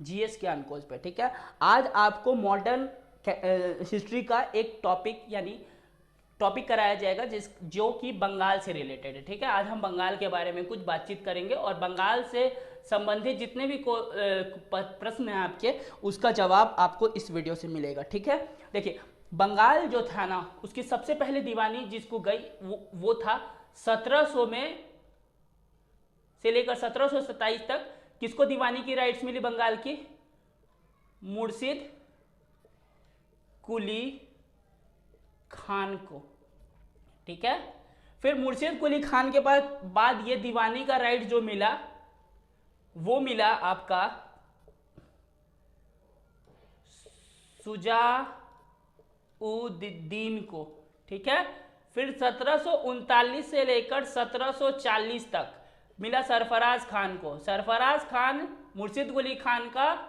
GS के अनकोज पे। ठीक है, आज आपको मॉडर्न हिस्ट्री का एक टॉपिक कराया जाएगा जो कि बंगाल से रिलेटेड है। ठीक है, आज हम बंगाल के बारे में कुछ बातचीत करेंगे और बंगाल से संबंधित जितने भी प्रश्न हैं आपके, उसका जवाब आपको इस वीडियो से मिलेगा। ठीक है, देखिए बंगाल जो था ना, उसकी सबसे पहले दीवानी जिसको गई वो था 1700 में से लेकर 1727 तक। किसको दीवानी की राइट्स मिली बंगाल की? मुर्शिद कुली खान को। ठीक है, फिर मुर्शिद कुली खान के बाद ये दीवानी का राइट जो मिला वो मिला आपका सुजाउद्दीन को। ठीक है, फिर 1739 से लेकर 1740 तक मिला सरफराज खान को। सरफराज खान मुर्शिद कुली खान का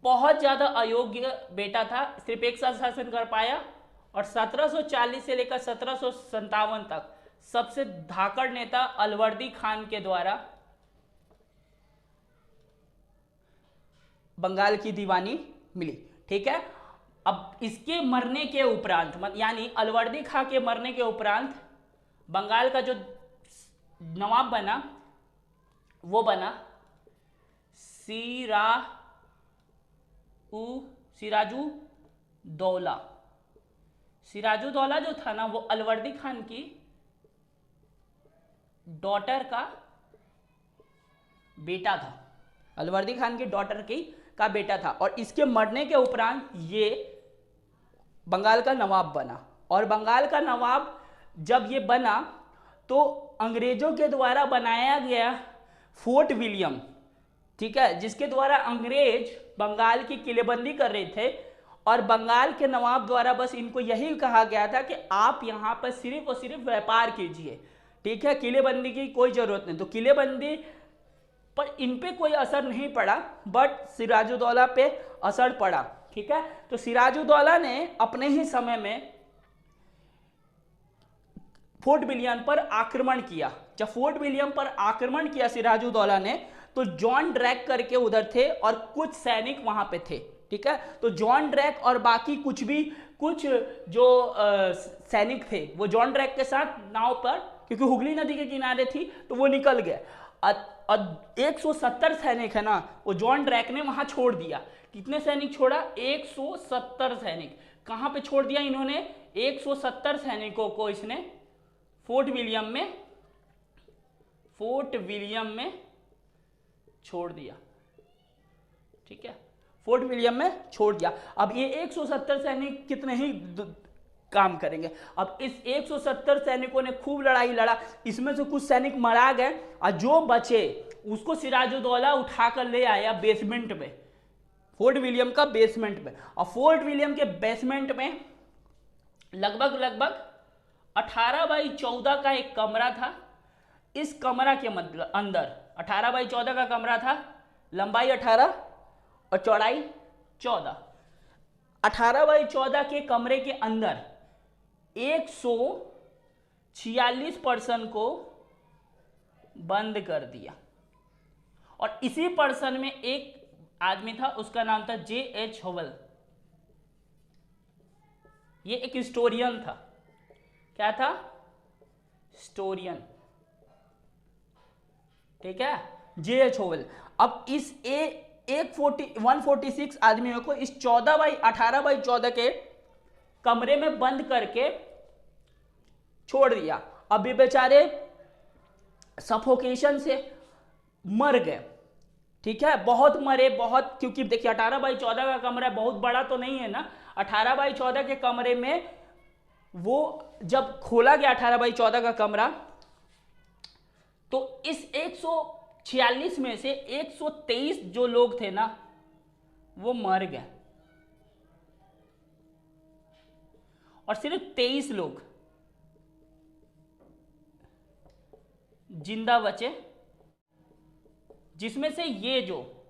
बहुत ज्यादा अयोग्य बेटा था, सिर्फ एक साल शासन कर पाया। और 1740 से लेकर 1757 तक सबसे धाकड़ नेता अलवर्दी खान के द्वारा बंगाल की दीवानी मिली। ठीक है, अब इसके मरने के उपरांत यानी अलवर्दी खां के मरने के उपरांत बंगाल का जो नवाब बना वो बना सिराजुद्दौला। सिराजुद्दौला जो था ना, वो अलवर्दी खान की डॉटर का बेटा था, अलवर्दी खान की डॉटर का बेटा था। और इसके मरने के उपरांत ये बंगाल का नवाब बना। और बंगाल का नवाब जब ये बना तो अंग्रेजों के द्वारा बनाया गया फोर्ट विलियम, ठीक है, जिसके द्वारा अंग्रेज बंगाल की किलेबंदी कर रहे थे। और बंगाल के नवाब द्वारा बस इनको यही कहा गया था कि आप यहाँ पर सिर्फ और सिर्फ व्यापार कीजिए। ठीक है, किलेबंदी की कोई जरूरत नहीं। तो किलेबंदी पर इन पे कोई असर नहीं पड़ा, बट सिराजुद्दौला पे असर पड़ा। ठीक है, तो सिराजुद्दौला ने अपने ही समय में फोर्ट विलियम पर आक्रमण किया। जब फोर्ट विलियम पर आक्रमण किया सिराजुद्दौला ने, तो जॉन ड्रैक करके उधर थे और कुछ सैनिक वहां पे थे। ठीक है, तो जॉन ड्रैक और बाकी कुछ जो सैनिक थे वो जॉन ड्रैक के साथ नाव पर, क्योंकि हुगली नदी के किनारे थी, तो वो निकल गए। और 170 सैनिक है ना, वो जॉन ड्रैक ने वहां छोड़ दिया। कितने सैनिक छोड़ा? 170 सैनिक। कहां पे छोड़ दिया इन्होंने? 170 सैनिकों को इसने फोर्ट विलियम में छोड़ दिया। ठीक है, फोर्ट विलियम में छोड़ दिया। अब ये 170 सैनिक कितने ही काम करेंगे। अब इस 170 सैनिकों ने खूब लड़ाई लड़ा, इसमें से कुछ सैनिक मारा गए और जो बचे उसको सिराजुद्दौला उठाकर ले आया बेसमेंट में, फोर्ट विलियम का बेसमेंट में। और फोर्ट विलियम के बेसमेंट में लगभग 18 बाई 14 का एक कमरा था। इस कमरा के मतलब अंदर 18 बाई 14 का कमरा था, लंबाई 18 और चौड़ाई 14। 18 बाई 14 के कमरे के अंदर 146 पर्सन को बंद कर दिया। और इसी पर्सन में एक आदमी था, उसका नाम था J.H. होवेल। ये एक हिस्टोरियन था। क्या था? हिस्टोरियन। ठीक है, J.H. होवेल। अब इस 146 आदमियों को इस 18 बाई 14 के कमरे में बंद करके छोड़ दिया। अब ये बेचारे सफोकेशन से मर गए। ठीक है, बहुत मरे, बहुत, क्योंकि देखिए 18 बाई 14 का कमरा बहुत बड़ा तो नहीं है ना। 18 बाई 14 के कमरे में वो जब खोला गया 18 बाई 14 का कमरा, तो इस 146 में से 123 जो लोग थे ना, वो मर गए और सिर्फ 23 लोग जिंदा बचे, जिसमें से ये जो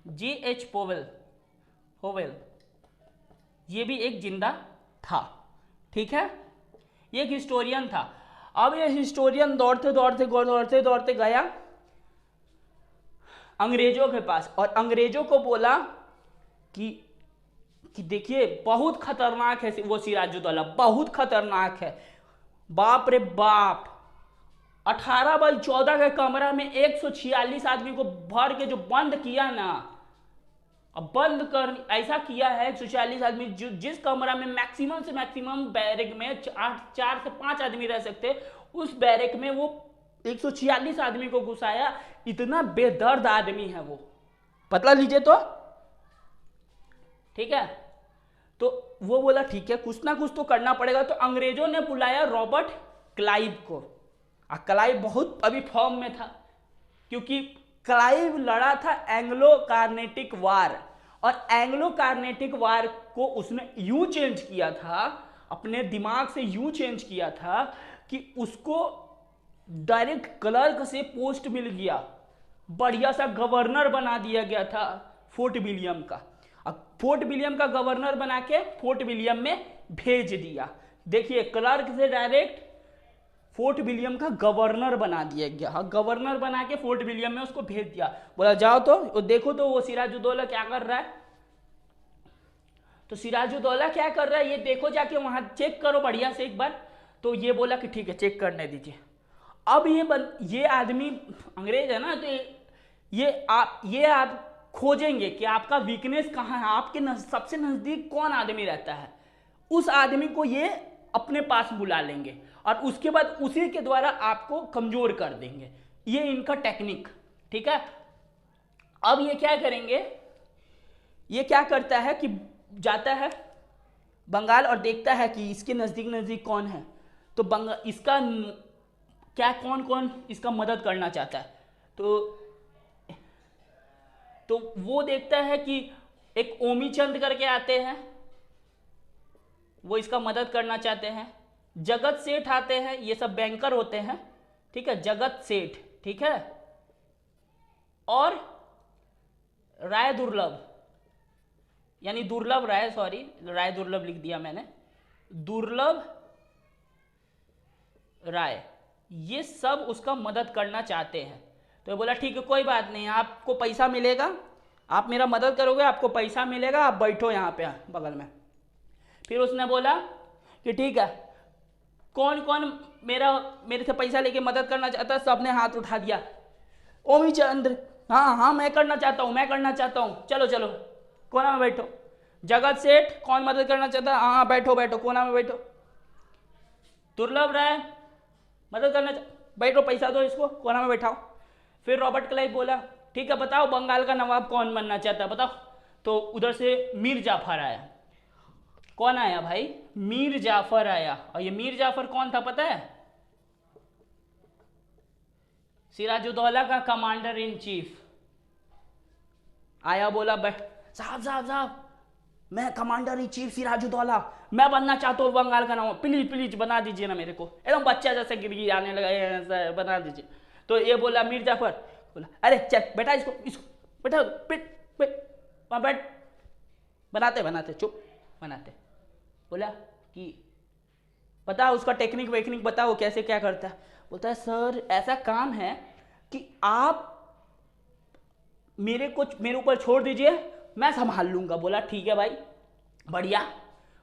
J.H. होवेल ये भी एक जिंदा था। ठीक है, ये एक हिस्टोरियन था। अब ये हिस्टोरियन दौड़ते दौड़ते गया अंग्रेजों के पास, और अंग्रेजों को बोला कि देखिए बहुत खतरनाक है वो सिराजुद्दौला, बहुत खतरनाक है, बाप रे बाप, 18x14 के कमरा में 146 आदमी को भर के जो बंद किया ना, अब बंद कर ऐसा किया है 146 आदमी, जिस कमरा में मैक्सिमम से मैक्सिमम बैरक में 4 से 5 आदमी रह सकते, उस बैरक में वो 146 आदमी को घुसाया। इतना बेदर्द आदमी है वो, पता लीजिए तो, ठीक है। तो वो बोला ठीक है कुछ ना कुछ तो करना पड़ेगा, तो अंग्रेजों ने बुलाया रॉबर्ट क्लाइव को। क्लाइव बहुत अभी फॉर्म में था, क्योंकि क्लाइव लड़ा था एंग्लो कार्नेटिक वार, और एंग्लो कार्नेटिक वार को उसने यूं चेंज किया था, अपने दिमाग से यूं चेंज किया था कि उसको डायरेक्ट क्लर्क से पोस्ट मिल गया, बढ़िया सा गवर्नर बना दिया गया था फोर्ट विलियम का। अब फोर्ट विलियम का गवर्नर बना के फोर्ट विलियम में भेज दिया। देखिए क्लर्क से डायरेक्ट फोर्ट विलियम का गवर्नर बना दिया गया, गवर्नर बना के फोर्ट विलियम में उसको भेज दिया। बोला जाओ तो देखो तो वो सिराजुद्दौला क्या कर रहा है। तो सिराजुद्दौला क्या कर रहा है ये देखो, जाके वहां चेक करो बढ़िया से एक बार। तो ये बोला कि ठीक है चेक करने दीजिए। अब ये आदमी अंग्रेज है ना, तो ये आप खोजेंगे कि आपका वीकनेस कहाँ है, आपके सबसे नजदीक कौन आदमी रहता है, उस आदमी को ये अपने पास बुला लेंगे, और उसके बाद उसी के द्वारा आपको कमजोर कर देंगे। ये इनका टेक्निक, ठीक है। अब ये क्या करेंगे, ये क्या करता है कि जाता है बंगाल और देखता है कि इसके नजदीक नजदीक कौन है, तो इसका क्या कौन कौन इसका मदद करना चाहता है। तो वो देखता है कि एक ओमी चंद करके आते हैं, वो इसका मदद करना चाहते हैं। जगत सेठ आते हैं, ये सब बैंकर होते हैं, ठीक है, जगत सेठ, ठीक है। और राय दुर्लभ, यानी दुर्लभ राय, सॉरी राय दुर्लभ लिख दिया मैंने, दुर्लभ राय, ये सब उसका मदद करना चाहते हैं। तो बोला ठीक है कोई बात नहीं, आपको पैसा मिलेगा, आप मेरा मदद करोगे आपको पैसा मिलेगा, आप बैठो यहाँ पे बगल में। फिर उसने बोला कि ठीक है कौन कौन मेरे से पैसा लेके मदद करना चाहता है। सबने हाथ उठा दिया। ओमी चंद्र, हाँ हाँ मैं करना चाहता हूँ, मैं करना चाहता हूँ, चलो चलो कोना में बैठो। जगत सेठ, कौन मदद करना चाहता है, हाँ बैठो बैठो कोना में बैठो। दुर्लभ राय, मदद करना बैठो, पैसा दो इसको, कोना में बैठाओ। फिर रॉबर्ट क्लाइव बोला ठीक है बताओ बंगाल का नवाब कौन बनना चाहता है बताओ। तो उधर से मीर जाफर आया। कौन आया भाई, मीर जाफर आया। और ये मीर जाफर कौन था पता है, सिराजुद्दौला का कमांडर इन चीफ आया। बोला साहब साहब साहब मैं कमांडर इन चीफ सिराजुद्दौला, मैं बनना चाहता हूँ बंगाल का नवाब, प्लीज प्लीज बना दीजिए ना मेरे को, एकदम बच्चा जैसे गिर आने लगा, बना दीजिए। तो ये बोला मीर जाफर, बोला अरे चल बेटा इसको बैठा बैठ, बनाते बनाते चुप बनाते। बोला कि बताओ उसका टेक्निक वेक्निक बताओ कैसे क्या करता है। बोलता है सर ऐसा काम है कि आप मेरे ऊपर छोड़ दीजिए, मैं संभाल लूंगा। बोला ठीक है भाई बढ़िया,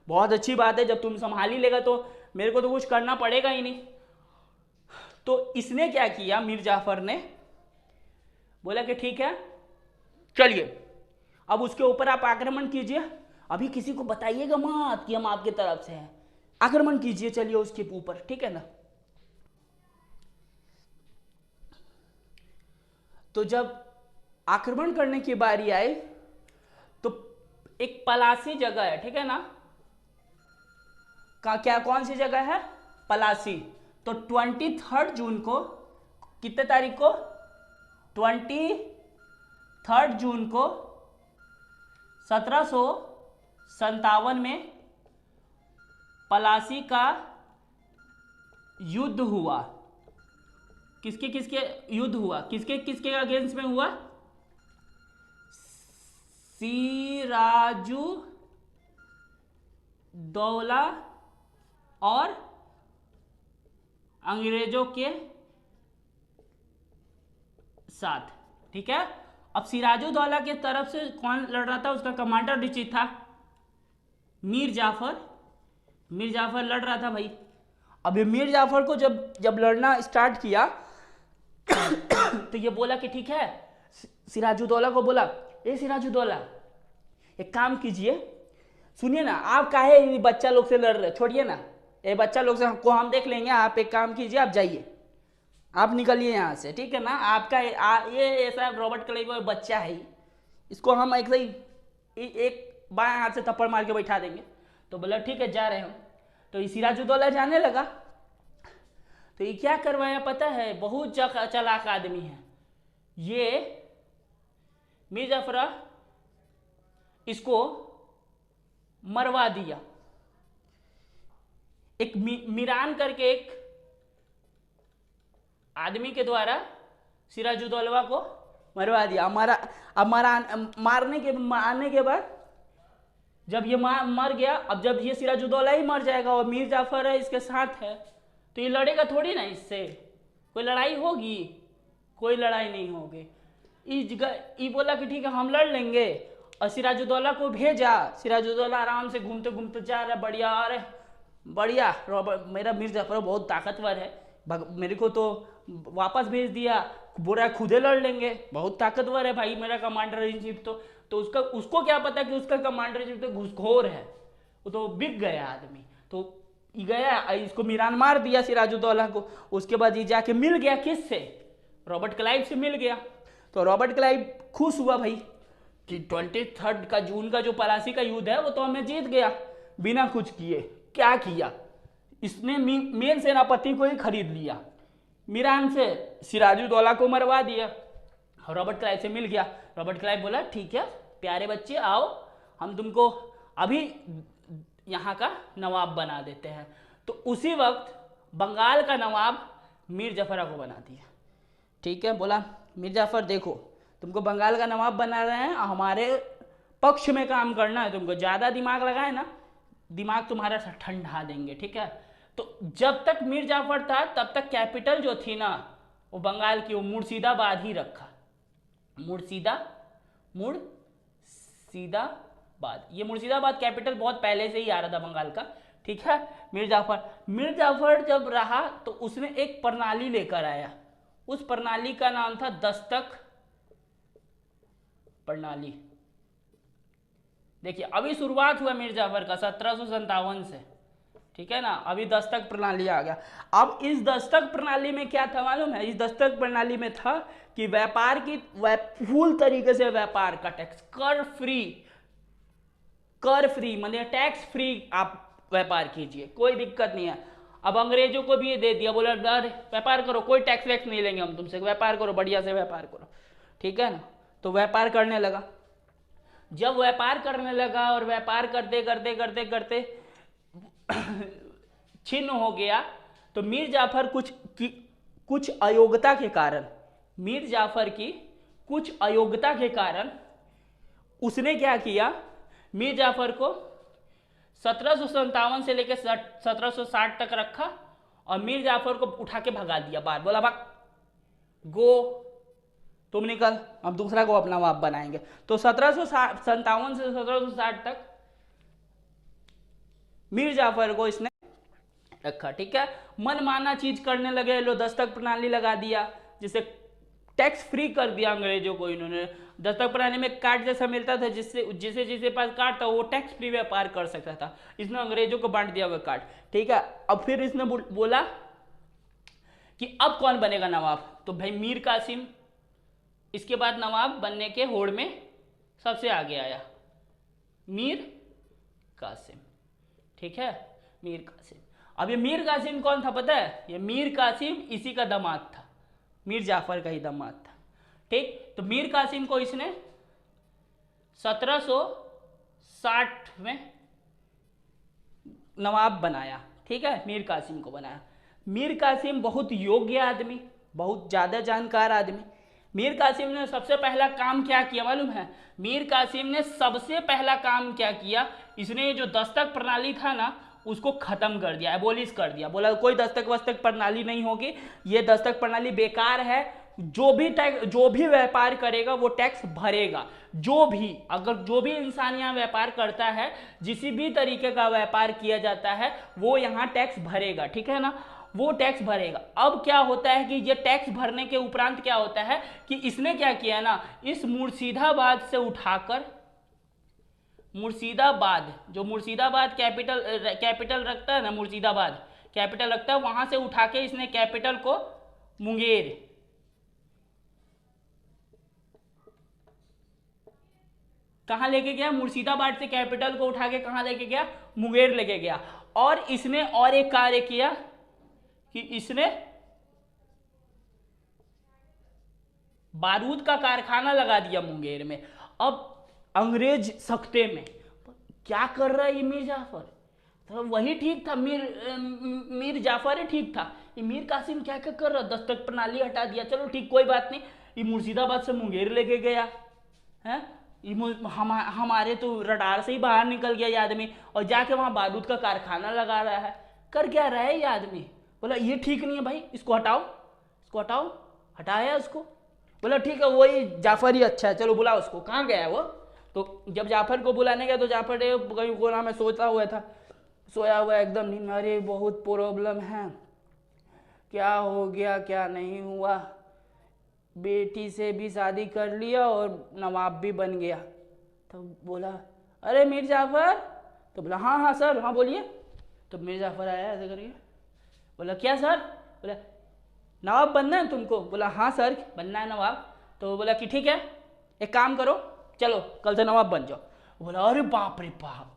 बहुत अच्छी बात है, जब तुम संभाल ही लेगा तो मेरे को तो कुछ करना पड़ेगा ही नहीं। तो इसने क्या किया, मीर जाफर ने बोला कि ठीक है चलिए अब उसके ऊपर आप आक्रमण कीजिए, अभी किसी को बताइएगा मत कि हम आपके तरफ से हैं, आक्रमण कीजिए चलिए उसके ऊपर, ठीक है ना। तो जब आक्रमण करने की बारी आई तो एक पलासी जगह है, ठीक है ना, क्या कौन सी जगह है, पलासी। तो 23 जून को, कितने तारीख को, 23 जून को 1757 में पलासी का युद्ध हुआ। किसके किसके युद्ध हुआ, किसके किसके अगेंस्ट में हुआ, सिराजुद्दौला और अंग्रेजों के साथ, ठीक है। अब सिराजुद्दौला के तरफ से कौन लड़ रहा था, उसका कमांडर इन चीफ था मीर जाफर। मीर जाफर लड़ रहा था भाई। अब ये मीर जाफर को जब लड़ना स्टार्ट किया तो ये बोला कि ठीक है, सिराजुद्दौला को बोला, ए सिराजुद्दौला एक काम कीजिए, सुनिए ना, आप काहे बच्चा लोग से लड़ रहे, छोड़िए ना, ये बच्चा लोग से को हम देख लेंगे, आप एक काम कीजिए, आप जाइए, आप निकलिए यहाँ से, ठीक है ना। आपका ये ऐसा रॉबर्ट क्लाइव बच्चा है, इसको हम एक बाएं हाथ से थप्पड़ मार के बैठा देंगे। तो बोला ठीक है, जा रहे हम। तो ये सिराजुद्दौला जाने लगा। तो ये क्या करवाया पता है, बहुत चालाक आदमी है ये। मीर जाफर इसको मरवा दिया। एक मीरान करके एक आदमी के द्वारा सिराजुद्दौला को मरवा दिया। मारने के बाद जब ये मर गया, अब जब ये सिराजुद्दौला ही मर जाएगा और मीर जाफर है इसके साथ है, तो ये लड़ेगा थोड़ी ना, इससे कोई लड़ाई होगी? कोई लड़ाई नहीं होगी। ये बोला कि ठीक है हम लड़ लेंगे, और सिराजुद्दौला को भेजा। सिराजुद्दौला आराम से घूमते घूमते जा रहा है, बढ़िया, अरे बढ़िया, मेरा मीर जाफर बहुत ताकतवर है, मेरे को तो वापस भेज दिया, बुरा खुदे लड़ लेंगे, बहुत ताकतवर है भाई मेरा कमांडर इन चीफ। तो उसको क्या पता कि उसका कमांडर इन चीफ तो घुसखोर है, वो तो बिक गया आदमी। तो ये गया, इसको मीरान मार दिया सिराजुद्दौला को। उसके बाद ये जाके मिल गया किससे, रॉबर्ट क्लाइव से मिल गया। तो रॉबर्ट क्लाइव खुश हुआ भाई कि 23 का जून का जो प्लासी का युद्ध है वो तो हमें जीत गया बिना कुछ किए। क्या किया इसने, मेन सेनापति को ही खरीद लिया, मीरान से सिराजुद्दौला को मरवा दिया, और रॉबर्ट क्लाइव से मिल गया। रॉबर्ट क्लाइव बोला ठीक है प्यारे बच्चे आओ, हम तुमको अभी यहाँ का नवाब बना देते हैं। तो उसी वक्त बंगाल का नवाब मीर जाफर को बना दिया। ठीक है, बोला मीर जाफर देखो तुमको बंगाल का नवाब बना रहे हैं, हमारे पक्ष में काम करना है, तुमको ज़्यादा दिमाग लगाए ना, दिमाग तुम्हारा ठंडा देंगे। ठीक है, तो जब तक मीर जाफर था तब तक कैपिटल जो थी ना वो बंगाल की, वो मुर्शिदाबाद ही रखा। मुर्शिदाबाद, ये मुर्शिदाबाद कैपिटल बहुत पहले से ही आ रहा था बंगाल का। ठीक है, मीर जाफर जब रहा तो उसने एक प्रणाली लेकर आया, उस प्रणाली का नाम था दस्तक प्रणाली। देखिए अभी शुरुआत हुआ मीर जाफर का 1757 से, ठीक है ना, अभी दस्तक प्रणाली आ गया। अब इस दस्तक प्रणाली में क्या था मालूम है, इस दस्तक प्रणाली में था कि व्यापार की फुल तरीके से व्यापार का टैक्स, कर फ्री मतलब टैक्स फ्री आप व्यापार कीजिए, कोई दिक्कत नहीं है। अब अंग्रेजों को भी ये दे दिया, बोला व्यापार करो, कोई टैक्स वैक्स नहीं लेंगे हम तुमसे, व्यापार करो, बढ़िया से व्यापार करो। ठीक है ना, तो व्यापार करने लगा। जब व्यापार करने लगा और व्यापार करते करते करते करते छिन्न हो गया, तो मीर जाफर कुछ अयोग्यता के कारण, मीर जाफर की कुछ अयोग्यता के कारण उसने क्या किया, मीर जाफर को 1757 से लेकर 1760 तक रखा और मीर जाफर को उठा के भगा दिया बाहर। बोला भाग, गो तुम निकल, हम दूसरा को अपना बाप बनाएंगे। तो 1757 से 1760 तक मीर जाफर को इसने रखा। ठीक है, मनमाना चीज करने लगे, लो दस्तक प्रणाली लगा दिया, जिसे टैक्स फ्री कर दिया अंग्रेजों को इन्होंने। दस्तक प्रणाली में कार्ड जैसा मिलता था, जिससे पास कार्ड था वो टैक्स फ्री व्यापार कर सकता था, इसने अंग्रेजों को बांट दिया वो कार्ड। ठीक है, अब फिर इसने बोला कि अब कौन बनेगा नवाब, तो भाई मीर कासिम इसके बाद नवाब बनने के होड़ में सबसे आगे आया, मीर कासिम। ठीक है, मीर कासिम। अब ये मीर कासिम कौन था पता है, ये मीर कासिम इसी का दामाद था, मीर जाफर का ही दामाद था। ठीक, तो मीर कासिम को इसने 1760 में नवाब बनाया। ठीक है, मीर कासिम को बनाया। मीर कासिम बहुत योग्य आदमी, बहुत ज़्यादा जानकार आदमी। मीर कासिम ने सबसे पहला काम क्या किया मालूम है, मीर कासिम ने सबसे पहला काम क्या किया, इसने जो दस्तक प्रणाली था ना उसको खत्म कर दिया, एबोलिश कर दिया। बोला कोई दस्तक वस्तक प्रणाली नहीं होगी, ये दस्तक प्रणाली बेकार है, जो भी व्यापार करेगा वो टैक्स भरेगा। जो भी इंसान यहाँ व्यापार करता है, जिस भी तरीके का व्यापार किया जाता है, वो यहाँ टैक्स भरेगा, ठीक है ना, वो टैक्स भरेगा। अब क्या होता है कि ये टैक्स भरने के उपरांत क्या होता है कि इसने क्या किया ना, इस मुर्शिदाबाद से उठाकर, मुर्शिदाबाद, जो मुर्शिदाबाद कैपिटल रखता है ना, मुर्शिदाबाद कैपिटल रखता है, वहां से उठा के इसने कैपिटल को मुंगेर, कहां लेके गया, मुर्शिदाबाद से कैपिटल को उठा के कहां लेके गया, मुंगेर लेके गया। और इसने और एक कार्य किया कि इसने बारूद का कारखाना लगा दिया मुंगेर में। अब अंग्रेज सख्ते में, क्या कर रहा है ये मीर जाफर, तो वही ठीक था, मीर जाफर ही ठीक था, ये मीर कासिम क्या क्या कर रहा, दस्तक प्रणाली हटा दिया, चलो ठीक कोई बात नहीं, ये मुर्शिदाबाद से मुंगेर लेके गया है, हमारे तो रडार से ही बाहर निकल गया ये आदमी, और जाके वहां बारूद का कारखाना लगा रहा है। कर क्या रहा है ये आदमी, बोला ये ठीक नहीं है भाई, इसको हटाओ, इसको हटाओ, हटाया उसको, बोला ठीक है वही जाफर ही अच्छा है, चलो बुला उसको। कहाँ गया है वो, तो जब जाफर को बुलाने गया तो जाफर कहीं कोना में सोता हुआ था, सोया हुआ एकदम नींद, अरे बहुत प्रॉब्लम है, क्या हो गया क्या नहीं हुआ, बेटी से भी शादी कर लिया और नवाब भी बन गया। तो बोला अरे मीर जाफर, तो बोला हाँ हाँ सर, हाँ बोलिए। तो मीर जाफर आया ऐसे करके, बोला क्या सर, बोला नवाब बनना है तुमको, बोला हाँ सर बनना है नवाब। तो बोला कि ठीक है एक काम करो, चलो कल से नवाब बन जाओ। बोला अरे बाप रे बाप,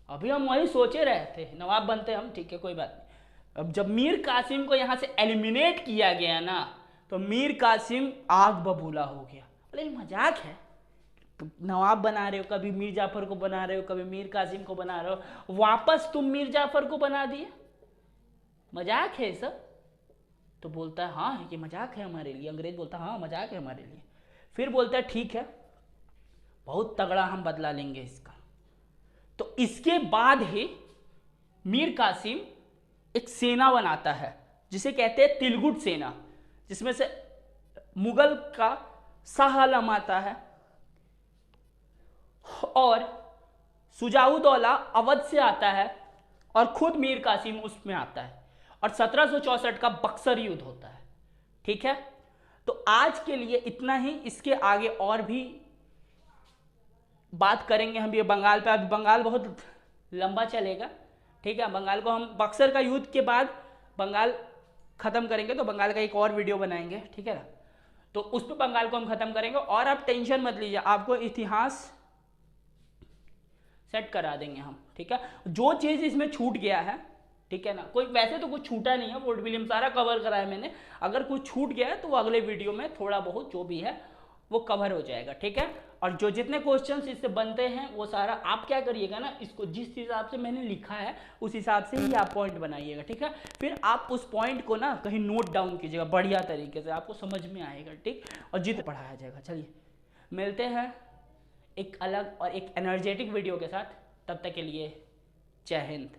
अभी हम वही सोचे रहे थे नवाब बनते हम, ठीक है कोई बात नहीं। अब जब मीर कासिम को यहाँ से एलिमिनेट किया गया ना, तो मीर कासिम आग बबूला हो गया, बोले मजाक है, नवाब बना रहे हो, कभी मीर जाफर को बना रहे हो, कभी मीर कासिम को बना रहे हो, वापस तुम मीर जाफर को बना दिए, मजाक है सब। तो बोलता है हाँ ये मजाक है हमारे लिए, अंग्रेज बोलता है हाँ मजाक है हमारे लिए। फिर बोलता है ठीक है बहुत तगड़ा हम बदला लेंगे इसका। तो इसके बाद ही मीर कासिम एक सेना बनाता है जिसे कहते हैं तिलगुट सेना, जिसमें से मुगल का शाह आलम आता है और सुजाउद्दौला अवध से आता है और खुद मीर कासिम उसमें आता है, और 1764 का बक्सर युद्ध होता है, ठीक है। तो आज के लिए इतना ही, इसके आगे और भी बात करेंगे हम ये बंगाल पे, अभी बंगाल बहुत लंबा चलेगा, ठीक है। बंगाल को हम बक्सर का युद्ध के बाद बंगाल खत्म करेंगे, तो बंगाल का एक और वीडियो बनाएंगे, ठीक है ना, तो उस पर बंगाल को हम खत्म करेंगे। और आप टेंशन मत लीजिए, आपको इतिहास सेट करा देंगे हम, ठीक है। जो चीज इसमें छूट गया है, ठीक है ना, कोई वैसे तो कुछ छूटा नहीं है, फोर्ट विलियम सारा कवर करा है मैंने, अगर कुछ छूट गया है तो वो अगले वीडियो में थोड़ा बहुत जो भी है वो कवर हो जाएगा, ठीक है। और जो जितने क्वेश्चंस इससे बनते हैं वो सारा आप क्या करिएगा ना, इसको जिस हिसाब से मैंने लिखा है उस हिसाब से ही आप पॉइंट बनाइएगा, ठीक है। फिर आप उस पॉइंट को ना कहीं नोट डाउन कीजिएगा बढ़िया तरीके से, आपको समझ में आएगा, ठीक, और जितना पढ़ाया जाएगा। चलिए मिलते हैं एक अलग और एक एनर्जेटिक वीडियो के साथ, तब तक के लिए जय हिंद।